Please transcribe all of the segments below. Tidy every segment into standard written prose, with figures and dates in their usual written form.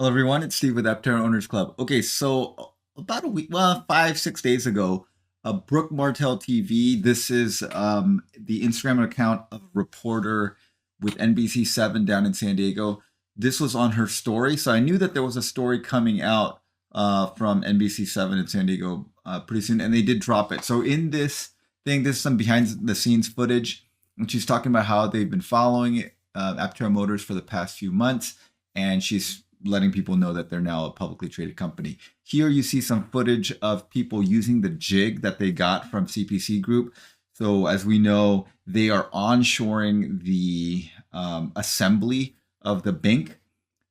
Hello, everyone. It's Steve with Aptera Owners Club. Okay, so about a week, well, 5, 6 days ago, Brooke Martell TV. This is the Instagram account of a reporter with NBC7 down in San Diego. This was on her story, so I knew that there was a story coming out from NBC7 in San Diego pretty soon, and they did drop it. So in this thing, this is some behind the scenes footage, and she's talking about how they've been following Aptera Motors for the past few months, and she's letting people know that they're now a publicly traded company. Here you see some footage of people using the jig that they got from CPC Group. So as we know, they are onshoring the assembly of the bink.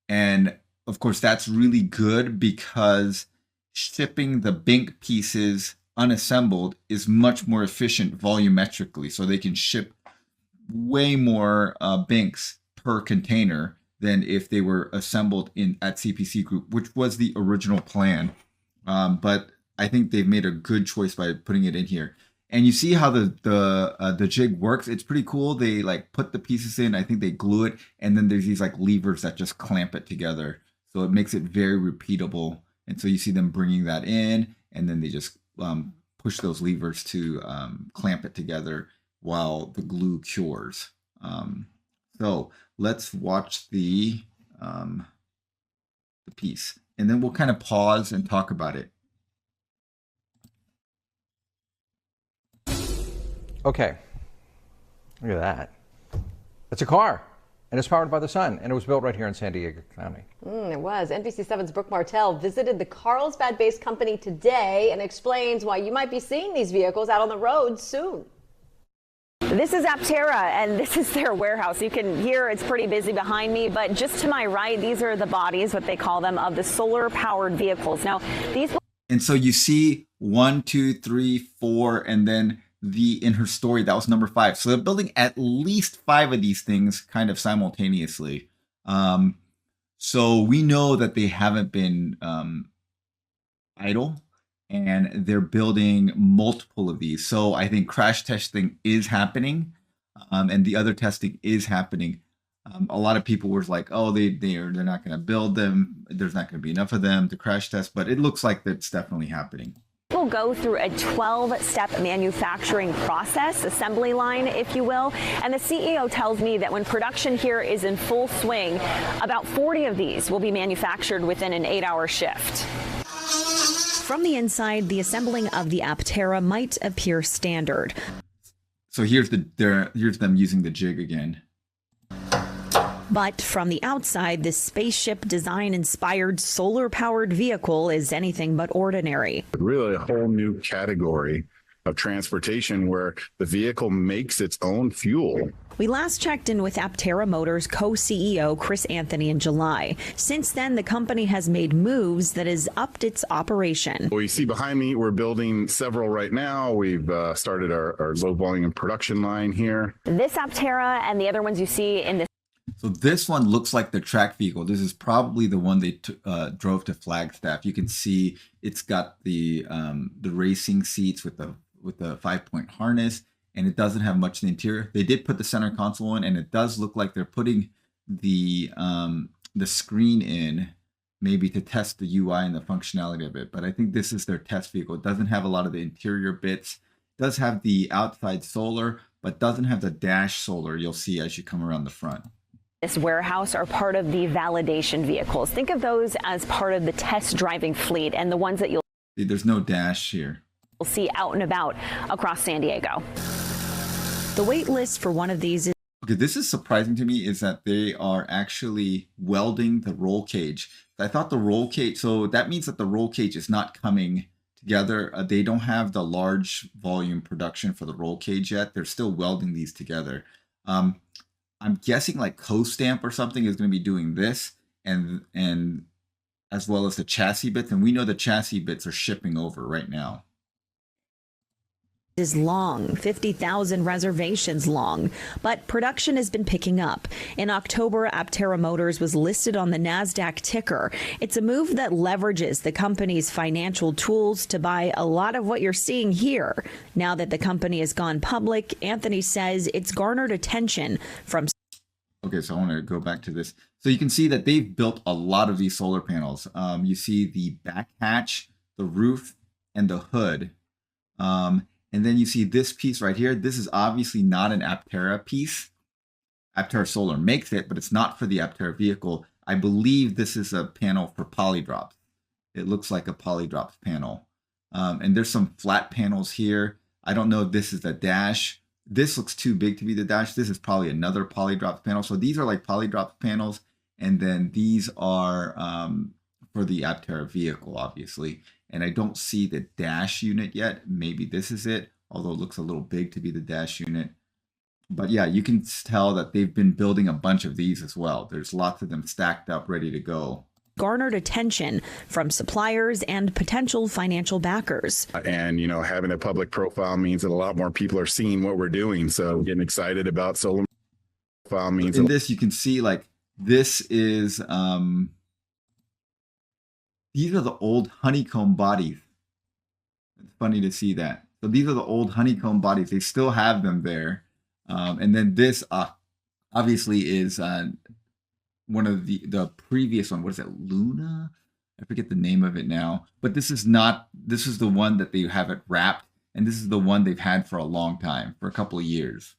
And of course, that's really good because shipping the bink pieces unassembled is much more efficient volumetrically. So they can ship way more binks per container than if they were assembled at CPC Group, which was the original plan. But I think they've made a good choice by putting it in here. And you see how the jig works. It's pretty cool. They like put the pieces in. I think they glue it, and then there's these like levers that just clamp it together. So it makes it very repeatable. And so you see them bringing that in, and then they just push those levers to clamp it together while the glue cures. So let's watch the piece, and then we'll kind of pause and talk about it. Okay, look at that. It's a car, and it's powered by the sun, and it was built right here in San Diego County. It was. NBC7's Brooke Martell visited the Carlsbad-based company today and explains why you might be seeing these vehicles out on the road soon. This is Aptera, and this is their warehouse. You can hear it's pretty busy behind me, but just to my right, these are the bodies, what they call them, of the solar-powered vehicles. Now, these... And so you see 1, 2, 3, 4, and then in her story, that was number 5. So they're building at least 5 of these things kind of simultaneously. So we know that they haven't been idle, and they're building multiple of these. So I think crash testing is happening, and the other testing is happening. A lot of people were like, oh, they're not going to build them. There's not going to be enough of them to crash test, but it looks like that's definitely happening. Will go through a 12-step manufacturing process, assembly line, if you will. And the CEO tells me that when production here is in full swing, about 40 of these will be manufactured within an 8-hour shift. From the inside, the assembling of the Aptera might appear standard. So here's them using the jig again. But from the outside, this spaceship design-inspired solar-powered vehicle is anything but ordinary. Really a whole new category of transportation where the vehicle makes its own fuel. We last checked in with Aptera Motors co-CEO Chris Anthony in July. Since then, the company has made moves that has upped its operation. Well, you see behind me, we're building several right now. We've started our low volume production line here. This Aptera and the other ones you see in this. So this one looks like the track vehicle. This is probably the one they drove to Flagstaff. You can see it's got the racing seats with the 5-point harness, and it doesn't have much in the interior. They did put the center console in, and it does look like they're putting the screen in, maybe to test the UI and the functionality of it. But I think this is their test vehicle. It doesn't have a lot of the interior bits. It does have the outside solar, but doesn't have the dash solar you'll see as you come around the front. This warehouse are part of the validation vehicles. Think of those as part of the test driving fleet and the ones that you'll see. There's no dash here. See out and about across San Diego. The wait list for one of these is... Okay, this is surprising to me, is that they are actually welding the roll cage. I thought the roll cage, so that means that the roll cage is not coming together. They don't have the large volume production for the roll cage yet. They're still welding these together. I'm guessing like Co-Stamp or something is going to be doing this, and as well as the chassis bits. And we know the chassis bits are shipping over right now. Is long, 50,000 reservations long, but production has been picking up. In October, Aptera Motors was listed on the NASDAQ ticker. It's a move that leverages the company's financial tools to buy a lot of what you're seeing here. Now that the company has gone public, Anthony says it's garnered attention from... Okay, so I want to go back to this. So you can see that they've built a lot of these solar panels. You see the back hatch, the roof, and the hood. And then you see this piece right here. This is obviously not an Aptera piece. Aptera Solar makes it, but it's not for the Aptera vehicle. I believe this is a panel for polydrops. It looks like a polydrops panel. And there's some flat panels here. I don't know if this is the dash. This looks too big to be the dash. This is probably another polydrops panel. So these are like polydrops panels. And then these are for the Aptera vehicle, obviously. And I don't see the dash unit yet. Maybe this is it, although it looks a little big to be the dash unit. But yeah, you can tell that they've been building a bunch of these as well. There's lots of them stacked up, ready to go. Garnered attention from suppliers and potential financial backers. And, you know, having a public profile means that a lot more people are seeing what we're doing. So getting excited about solar profile means. In this, you can see like this is, these are the old honeycomb bodies. It's funny to see that. So these are the old honeycomb bodies. They still have them there. And then this obviously is one of the previous one. What is it, Luna? I forget the name of it now. But this is not, this is the one that they have it wrapped. And this is the one they've had for a long time, for a couple of years.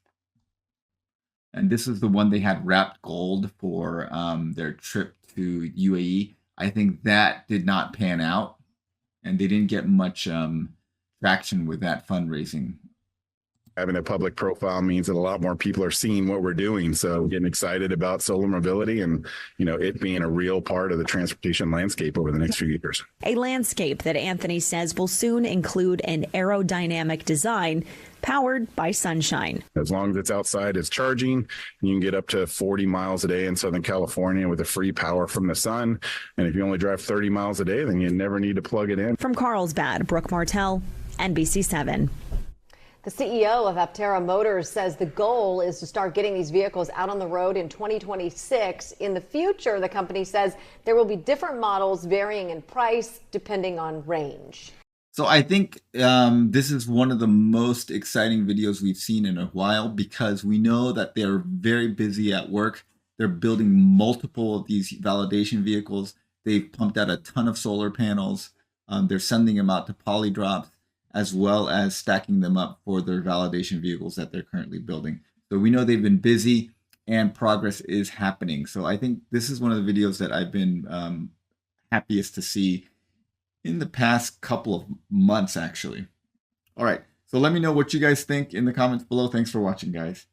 And this is the one they had wrapped gold for their trip to UAE. I think that did not pan out. And they didn't get much traction with that fundraising. Having a public profile means that a lot more people are seeing what we're doing. So getting excited about solar mobility and, you know, it being a real part of the transportation landscape over the next few years. A landscape that Anthony says will soon include an aerodynamic design powered by sunshine. As long as it's outside, it's charging. You can get up to 40 miles a day in Southern California with a free power from the sun. And if you only drive 30 miles a day, then you never need to plug it in. From Carlsbad, Brooke Martell, NBC7. The CEO of Aptera Motors says the goal is to start getting these vehicles out on the road in 2026. In the future, the company says there will be different models varying in price depending on range. So I think this is one of the most exciting videos we've seen in a while because we know that they're very busy at work. They're building multiple of these validation vehicles. They've pumped out a ton of solar panels. They're sending them out to polydrops, as well as stacking them up for their validation vehicles that they're currently building. So we know they've been busy and progress is happening. So I think this is one of the videos that I've been happiest to see in the past couple of months, actually. All right, so let me know what you guys think in the comments below. Thanks for watching, guys.